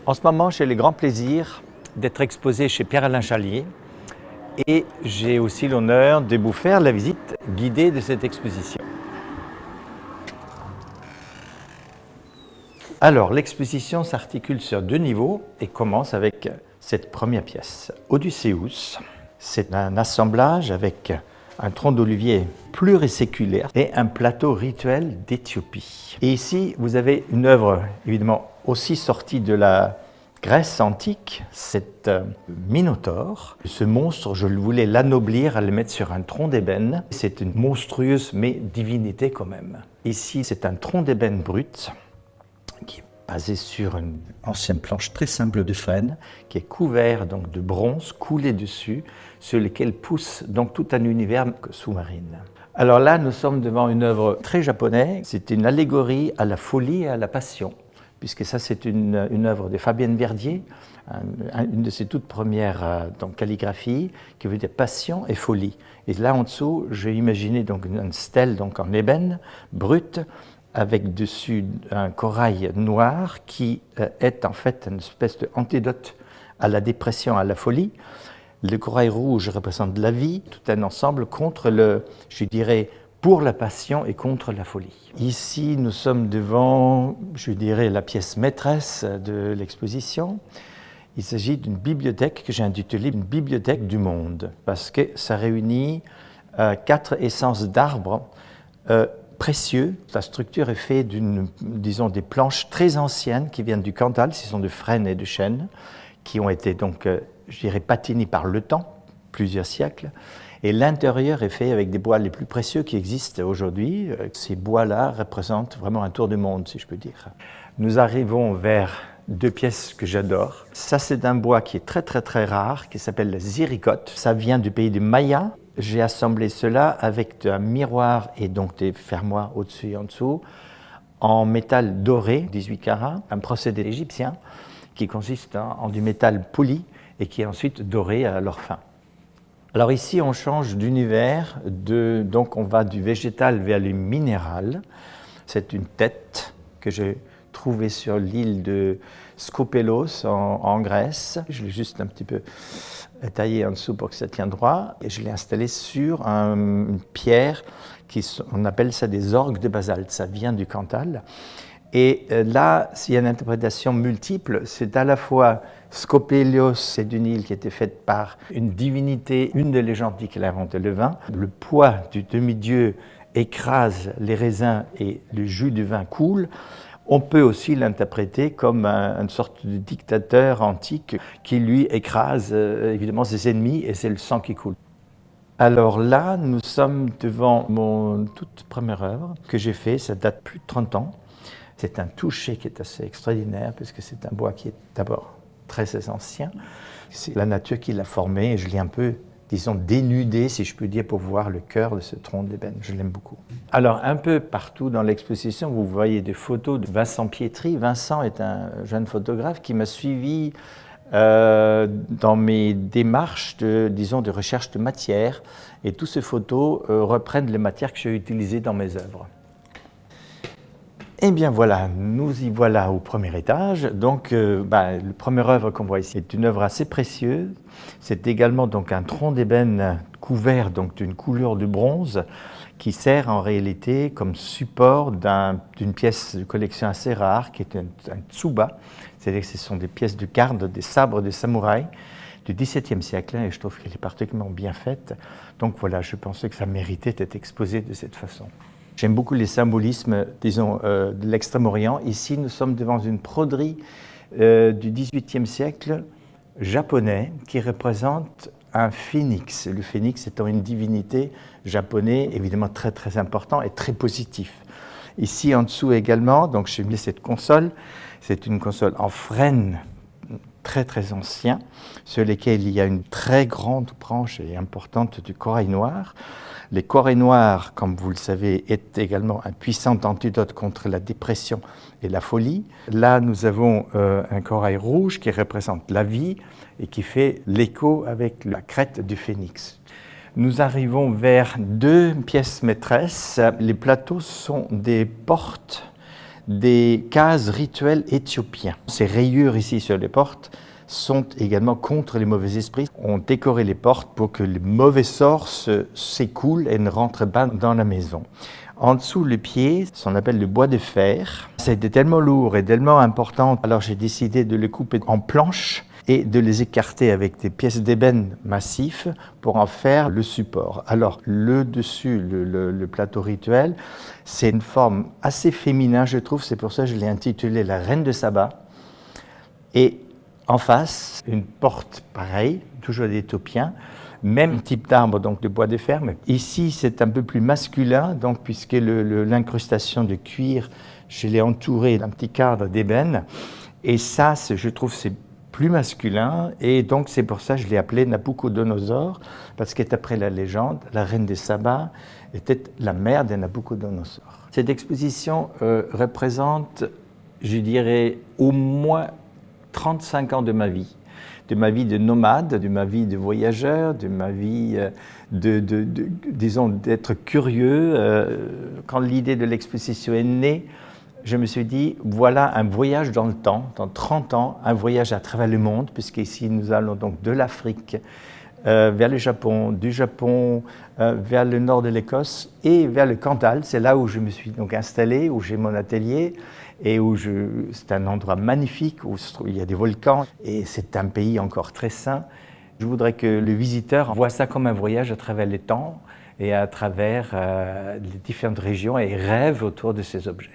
En ce moment, j'ai le grand plaisir d'être exposé chez Pierre-Alain Chalier et j'ai aussi l'honneur de vous faire la visite guidée de cette exposition. Alors, l'exposition s'articule sur deux niveaux et commence avec cette première pièce, Odysseus. C'est un assemblage avec un tronc d'olivier pluriséculaire et un plateau rituel d'Éthiopie. Et ici, vous avez une œuvre, évidemment, aussi sortie de la Grèce antique, c'est Minotaure. Ce monstre, je voulais l'anoblir, à le mettre sur un tronc d'ébène. C'est une monstrueuse, mais divinité quand même. Ici, c'est un tronc d'ébène brut, qui est basé sur une ancienne planche très simple de frêne, qui est couvert donc de bronze coulé dessus, sur lequel pousse donc tout un univers sous-marine. Alors là, nous sommes devant une œuvre très japonaise. C'est une allégorie à la folie et à la passion, puisque ça, c'est une œuvre de Fabienne Verdier, une de ses toutes premières calligraphies, qui veut dire passion et folie. Et là, en dessous, j'ai imaginé donc une stèle donc en ébène brute, avec dessus un corail noir qui est en fait une espèce d'antidote à la dépression, à la folie. Le corail rouge représente la vie, tout un ensemble contre je dirais, pour la passion et contre la folie. Ici, nous sommes devant, je dirais, la pièce maîtresse de l'exposition. Il s'agit d'une bibliothèque que j'ai intitulée « Une bibliothèque du monde » parce que ça réunit 4 essences d'arbres précieux. La structure est faite disons, des planches très anciennes qui viennent du Cantal, ce sont de frêne et de chêne, qui ont été donc, je dirais, patinées par le temps, plusieurs siècles. Et l'intérieur est fait avec des bois les plus précieux qui existent aujourd'hui. Ces bois-là représentent vraiment un tour du monde, si je peux dire. Nous arrivons vers deux pièces que j'adore. Ça, c'est un bois qui est très, très, très rare, qui s'appelle la ziricote. Ça vient du pays des Mayas. J'ai assemblé cela avec un miroir et donc des fermoirs au-dessus et en dessous, en métal doré, 18 carats, un procédé égyptien qui consiste en du métal poli et qui est ensuite doré à leur fin. Alors ici, on change d'univers, donc on va du végétal vers le minéral. C'est une tête que j'ai trouvée sur l'île de Skopelos en Grèce. Je l'ai juste un petit peu taillé en dessous pour que ça tienne droit et je l'ai installé sur une pierre, on appelle ça des orgues de basalte, ça vient du Cantal. Et là, s'il y a une interprétation multiple, c'est à la fois Skopelios, c'est une île qui a été faite par une divinité, une des légendes dit qu'elle a inventé le vin. Le poids du demi-dieu écrase les raisins et le jus du vin coule. On peut aussi l'interpréter comme une sorte de dictateur antique qui, lui, écrase évidemment ses ennemis et c'est le sang qui coule. Alors là, nous sommes devant mon toute première œuvre que j'ai fait, ça date plus de 30 ans. C'est un toucher qui est assez extraordinaire puisque c'est un bois qui est d'abord très ancien. C'est la nature qui l'a formé et je l'ai un peu, disons, dénudé, si je peux dire, pour voir le cœur de ce tronc d'ébène. Je l'aime beaucoup. Alors, un peu partout dans l'exposition, vous voyez des photos de Vincent Pietri. Vincent est un jeune photographe qui m'a suivi dans mes démarches de recherche de matière. Et toutes ces photos reprennent les matières que j'ai utilisées dans mes œuvres. Eh bien voilà, nous y voilà au premier étage. Donc, la première œuvre qu'on voit ici est une œuvre assez précieuse. C'est également donc un tronc d'ébène couvert donc d'une couleur de bronze qui sert en réalité comme support d'une pièce de collection assez rare qui est un tsuba. C'est-à-dire que ce sont des pièces de garde, des sabres des samouraïs du XVIIe siècle et je trouve qu'elle est particulièrement bien faite. Donc voilà, je pensais que ça méritait d'être exposé de cette façon. J'aime beaucoup les symbolismes, disons, de l'Extrême-Orient. Ici, nous sommes devant une broderie du XVIIIe siècle japonais qui représente un phénix. Le phénix étant une divinité japonaise, évidemment très très important et très positif. Ici, en dessous également, donc j'ai mis cette console. C'est une console en frêne très très ancien, sur lesquels il y a une très grande branche et importante du corail noir. Les corails noirs, comme vous le savez, est également un puissant antidote contre la dépression et la folie. Là, nous avons un corail rouge qui représente la vie et qui fait l'écho avec la crête du phénix. Nous arrivons vers deux pièces maîtresses. Les plateaux sont des portes des cases rituels éthiopiens. Ces rayures ici sur les portes sont également contre les mauvais esprits. On décoré les portes pour que les mauvais sorts s'écoulent et ne rentrent pas dans la maison. En dessous, le pied, on appelle le bois de fer. C'était tellement lourd et tellement important, alors j'ai décidé de le couper en planches et de les écarter avec des pièces d'ébène massif pour en faire le support. Alors, le dessus, le plateau rituel, c'est une forme assez féminin, je trouve. C'est pour ça que je l'ai intitulé La Reine de Saba. Et en face, une porte pareille, toujours d'éthiopiens, même type d'arbre, donc de bois de fer. Mais ici, c'est un peu plus masculin, donc, puisque l'incrustation de cuir, je l'ai entouré d'un petit cadre d'ébène. Et ça, je trouve, c'est plus masculin. Et donc, c'est pour ça que je l'ai appelé Nabucodonosor, parce que d'après la légende, la reine de Saba était la mère de Nabucodonosor. Cette exposition représente, je dirais, au moins 35 ans de ma vie de nomade, de ma vie de voyageur, de ma vie disons, d'être curieux. Quand l'idée de l'exposition est née, je me suis dit, voilà un voyage dans le temps, dans 30 ans, un voyage à travers le monde, puisqu'ici nous allons donc de l'Afrique vers le Japon, du Japon vers le nord de l'Écosse et vers le Cantal. C'est là où je me suis donc installé, où j'ai mon atelier et où c'est un endroit magnifique où il y a des volcans et c'est un pays encore très sain. Je voudrais que le visiteur voit ça comme un voyage à travers les temps et à travers les différentes régions et rêve autour de ces objets.